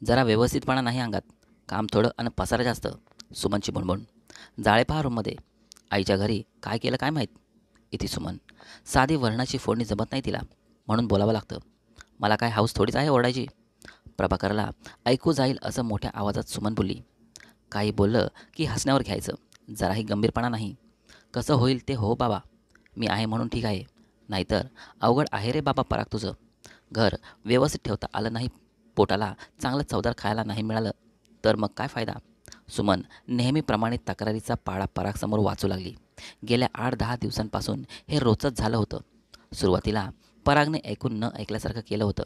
जरा व्यवस्थितपणा नाही अंगात. काम थोडं आणि पसारा जास्त. सुमनची बुणबुण. जाळे पहा रूममध्ये. आईच्या घरी काय केलं काय माहीत. इथे सुमन. साधी वर्णाची फोडणी जमत नाही तिला, म्हणून बोलावं लागतं. मला काय हाऊस थोडीच आहे ओरडायची. प्रभाकरला ऐकू जाईल असं मोठ्या आवाजात सुमन बोलली. काही बोललं की हसण्यावर घ्यायचं. जराही गंभीरपणा नाही. कसं होईल ते हो बाबा. मी आहे म्हणून ठीक आहे. नाहीतर अवघड आहे रे बाबा पराग तुझं. घर व्यवस्थित ठेवता आलं नाही, पोटाला चांगलं चवदार खायला नाही मिळालं तर मग काय फायदा. सुमन नेहमीप्रमाणे तक्रारीचा पाढा परागसमोर वाचू लागली. गेल्या 8-10 दिवसांपासून हे रोजच झालं होतं. सुरुवातीला परागने ऐकून न ऐकल्यासारखं केलं होतं.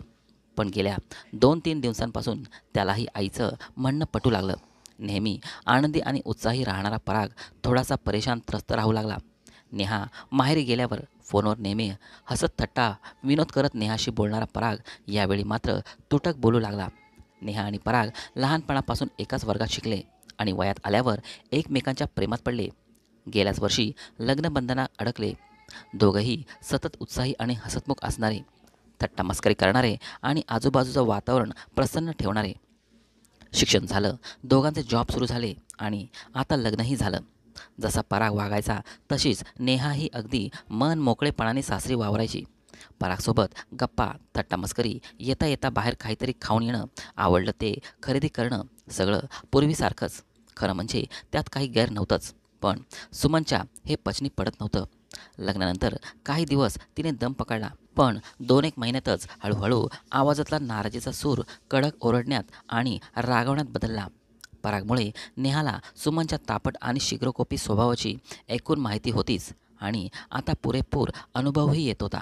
पण गेल्या 2-3 दिवसांपासून त्यालाही आईचं म्हणणं पटू लागलं. नेहमी आनंदी आणि उत्साही राहणारा पराग थोडासा परेशान त्रस्त राहू लागला. नेहा माहेरी गेल्यावर फोनवर नेहमी हसत थट्टा विनोद करत नेहाशी बोलणारा पराग यावेळी मात्र तुटक बोलू लागला. नेहा आणि पराग लहानपणापासून एकाच वर्गात शिकले आणि वयात आल्यावर एकमेकांच्या प्रेमात पडले. गेल्याच वर्षी लग्नबंधनात अडकले. दोघंही सतत उत्साही आणि हसतमुख असणारे, थट्टा मस्करी करणारे आणि आजूबाजूचं वातावरण प्रसन्न ठेवणारे. शिक्षण झालं, दोघांचे जॉब सुरू झाले आणि आता लग्नही झालं. जसा पराग वागायचा तशीच नेहाही अगदी मन मोकळेपणाने सासरी वावरायची. परागसोबत गप्पा, थट्टा मस्करी, येता येता बाहेर काहीतरी खाऊन येणं, आवडलं ते खरेदी करणं, सगळं पूर्वीसारखंच. खरं म्हणजे त्यात काही गैर नव्हतंच. पण सुमनच्या हे पचनी पडत नव्हतं. लग्नानंतर काही दिवस तिने दम पकडला, पण 2-1 महिन्यातच हळूहळू आवाजातला नाराजीचा सूर कडक ओरडण्यात आणि रागवण्यात बदलला. परागमुळे नेहाला सुमनच्या तापट आणि शीघ्रकोपी स्वभावाची ऐकून माहिती होतीच आणि आता पुरेपूर अनुभवही येत होता.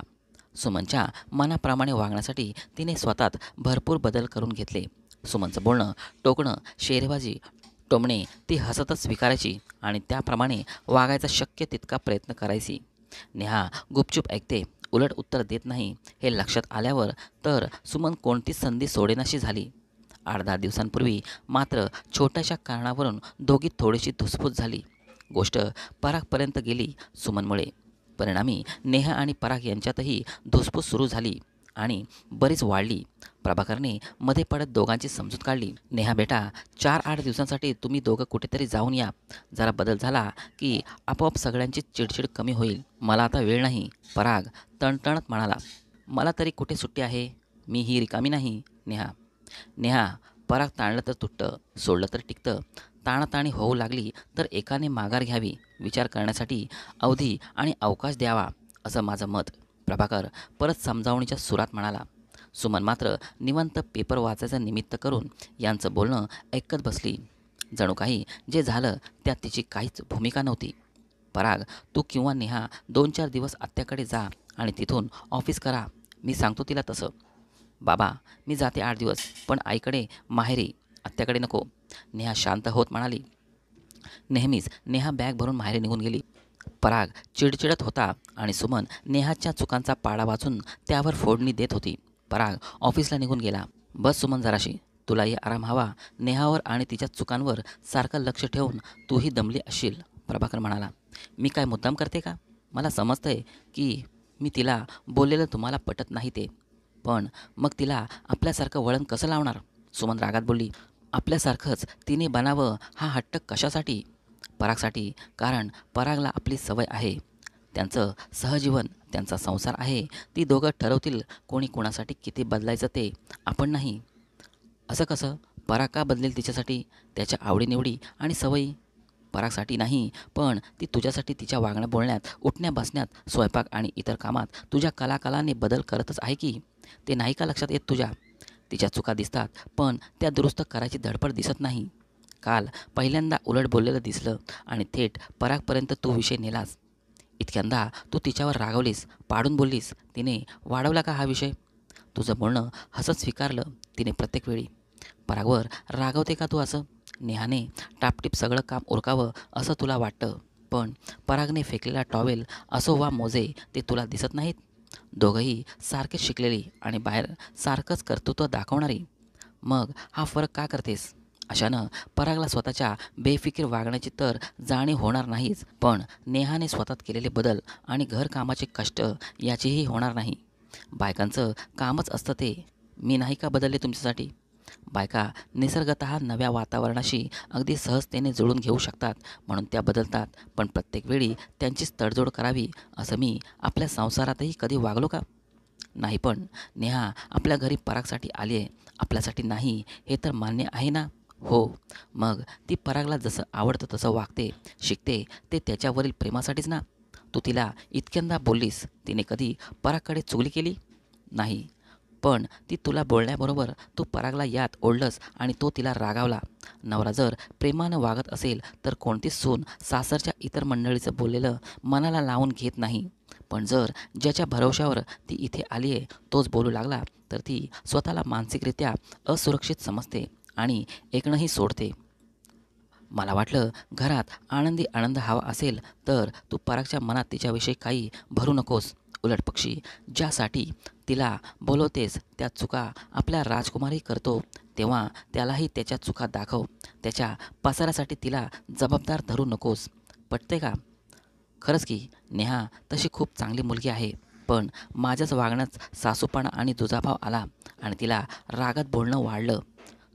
सुमनच्या मनाप्रमाणे वागण्यासाठी तिने स्वतःत भरपूर बदल करून घेतले. सुमनचं बोलणं, टोकणं, शेरेबाजी, टोमणे ती हसतच स्वीकारायची आणि त्याप्रमाणे वागायचा शक्य तितका प्रयत्न करायची. नेहा गुपचूप ऐकते, उलट उत्तर देत नाही हे लक्षात आल्यावर तर सुमन कोणतीच संधी सोडेनाशी झाली. 8-10 दिवसांपूर्वी मात्र छोट्याशा कारणावरून दोघी थोडीशी धुसफूस झाली. गोष्ट परागपर्यंत गेली सुमनमुळे. परिणामी नेहा आणि पराग यांच्यातही धुसफूस सुरू झाली आणि बरीच वाढली. प्रभाकरने मध्ये पडत दोघांची समजूत काढली. नेहा बेटा, 4-8 दिवसांसाठी तुम्ही दोघं कुठेतरी जाऊन या. जरा बदल झाला की आपोआप सगळ्यांची चिडचिड कमी होईल. मला आता वेळ नाही, पराग तणतणत म्हणाला. मला तरी कुठे सुट्टी आहे, मी ही रिकामी नाही. नेहा नेहा पराग ताणलं तर तुटतं, सोडलं तर टिकतं. ताणाताणी होऊ लागली तर एकाने माघार घ्यावी, विचार करण्यासाठी अवधी आणि अवकाश द्यावा, असं माझं मत. प्रभाकर परत समजावणीच्या सुरात म्हणाला. सुमन मात्र निवांत पेपर वाचायचं निमित्त करून यांचं बोलणं ऐकत बसली. जणू काही जे झालं त्यात तिची काहीच भूमिका नव्हती. पराग, तू किंवा नेहा 2-4 दिवस आत्याकडे जा आणि तिथून ऑफिस करा. मी सांगतो तिला तसं. बाबा, मी जाते 8 दिवस, पण आईकडे, माहेरी, आत्याकडे नको. नेहा शांत होत म्हणाली. नेहमीच नेहा बॅग भरून माहेरी निघून गेली. पराग चिडचिडत होता आणि सुमन नेहाच्या चुकांचा पाडा वाचून त्यावर फोडणी देत होती. पराग ऑफिसला निघून गेला. बस सुमन जराशी, तुलाही आराम हवा. नेहावर आणि तिच्या चुकांवर सारखं लक्ष ठेवून तूही दमली असशील, प्रभाकर म्हणाला. मी काय मुद्दाम करते का? मला समजतंय की मी तिला बोललेलं तुम्हाला पटत नाही ते. पण मग तिला आपल्यासारखं वळण कसं लावणार? सुमन रागात बोलली. आपल्यासारखंच तिने बनावं हा हट्ट कशासाठी? परागसाठी. कारण परागला आपली सवय आहे. त्यांचं सहजीवन, त्यांचा संसार आहे. ती दोघं ठरवतील कोणी कोणासाठी किती बदलायचं ते, आपण नाही. असं कसं? पराग का बदलेल तिच्यासाठी? त्याच्या आवडीनिवडी आणि सवयी. परागसाठी नाही, पण ती तुझ्यासाठी तिच्या वागण्या बोलण्यात, उठण्या बसण्यात, स्वयंपाक आणि इतर कामात तुझ्या कलाकलाने बदल करतच आहे की. ते नाही का लक्षात येत तुझ्या? तिच्या चुका दिसतात, पण त्या दुरुस्त करायची धडपड दिसत नाही. काल पहिल्यांदा उलट बोललेलं दिसलं आणि थेट परागपर्यंत तू विषय नेलास. इतक्यांदा तू तिच्यावर रागवलीस, पाडून बोललीस. तिने वाढवला का हा विषय? तुझं बोलणं हसत स्वीकारलं तिने प्रत्येक वेळी. परागवर रागवते का तू असं? नेहाने टापटीप सगळं काम उरकावं असं तुला वाटतं, पण परागने फेकलेला टॉवेल असो वा मोजे ते तुला दिसत नाहीत? दोघंही सारखेच शिकलेली आणि बाहेर सारखंच कर्तृत्व दाखवणारी. मग हा फरक का करतेस? अशानं परागला स्वतःच्या बेफिकीर वागण्याची तर जाणीव होणार नाहीच, पण नेहाने स्वतःत केलेले बदल आणि घरकामाचे कष्ट याचीही होणार नाही. बायकांचं कामच असतं ते. मी नाही का बदलले तुमच्यासाठी? बायका निसर्गतः नव्या वातावरणाशी अगदी सहजतेने जुळून घेऊ शकतात म्हणून त्या बदलतात, पण प्रत्येक वेळी त्यांचीच तडजोड करावी असं मी आपल्या संसारातही कधी वागलो का? नाही. पण नेहा आपल्या घरी परागसाठी आली आहे, आपल्यासाठी नाही, हे तर मान्य आहे ना? हो. मग ती परागला जसं आवडतं तसं वागते, शिकते, ते त्याच्यावरील प्रेमासाठीच ना? तू तिला इतक्यांदा बोललीस, तिने कधी परागकडे चुगली केली नाही. पण ती तुला बोलण्याबरोबर तू परागला यात ओढलंस आणि तो तिला रागावला. नवरा जर प्रेमानं वागत असेल तर कोणतीच सून सासरच्या इतर मंडळीचं बोललेलं मनाला लावून घेत नाही. पण जर ज्याच्या भरवशावर ती इथे आली आहे तोच बोलू लागला तर ती स्वतःला मानसिकरित्या असुरक्षित समजते आणि ऐकणंही सोडते. मला वाटलं घरात आनंदी आनंद हवा असेल तर तू परागच्या मनात तिच्याविषयी काही भरू नकोस. उलटपक्षी ज्यासाठी तिला बोलवतेस त्या चुका आपल्या राजकुमारही करतो, तेव्हा त्यालाही त्याच्या चुका दाखव. त्याच्या पसारासाठी तिला जबाबदार धरू नकोस. पटते का? खरंच की नेहा तशी खूप चांगली मुलगी आहे. पण माझ्याच वागण्यात सासूपणा आणि दुजाभाव आला आणि तिला रागात बोलणं वाढलं.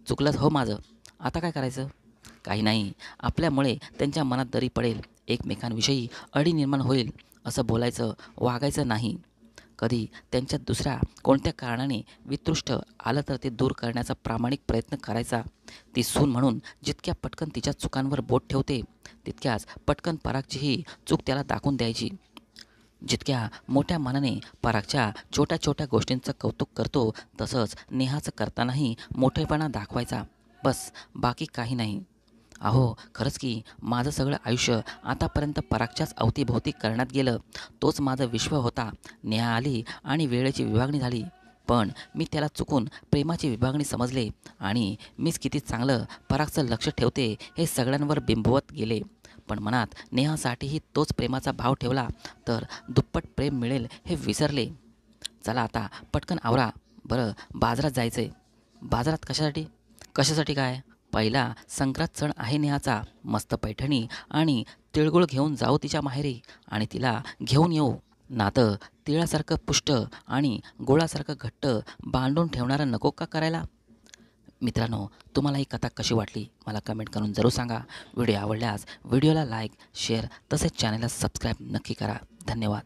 चुकलंच हो माझं. आता काय करायचं? काही नाही. आपल्यामुळे त्यांच्या मनात दरी पडेल, एकमेकांविषयी अडी निर्माण होईल असं बोलायचं, वागायचं नाही. कधी त्यांच्यात दुसऱ्या कोणत्या कारणाने वितृष्ट आलं तर ते दूर करण्याचा प्रामाणिक प्रयत्न करायचा. ती सून म्हणून जितक्या पटकन तिच्या चुकांवर बोट ठेवते, तितक्याच पटकन परागचीही चूक त्याला दाखवून द्यायची. जितक्या मोठ्या मनाने परागच्या छोट्या छोट्या गोष्टींचं कौतुक करतो, तसंच नेहाचं करतानाही मोठेपणा दाखवायचा. बस, बाकी काही नाही. अहो, खरंच की माझं सगळं आयुष्य आतापर्यंत परागच्याच अवतीभोवती करण्यात गेलं. तोच माझा विश्व होता. नेहा आली आणि वेळेची विभागणी झाली. पण मी त्याला चुकून प्रेमाची विभागणी समजले आणि मीच किती चांगलं परागचं लक्ष ठेवते हे सगळ्यांवर बिंबवत गेले. पण मनात नेहासाठीही तोच प्रेमाचा भाव ठेवला तर दुप्पट प्रेम मिळेल हे विसरले. चला आता पटकन आवरा. बरं, बाजारात जायचंय. बाजारात कशासाठी? कशासाठी काय? पहिला संक्रांत सण आहे नेहाचा. मस्त पैठणी आणि तिळगुळ घेऊन जाऊ तिच्या माहेरी आणि तिला घेऊन येऊ. नातं तिळासारखं पुष्ट आणि गोळासारखं घट्ट बांधून ठेवणारं नको का करायला? मित्रांनो, तुम्हाला ही कथा कशी वाटली मला कमेंट करून जरूर सांगा. व्हिडिओ आवडल्यास व्हिडिओला लाईक, शेअर तसेच चॅनलला सबस्क्राईब नक्की करा. धन्यवाद.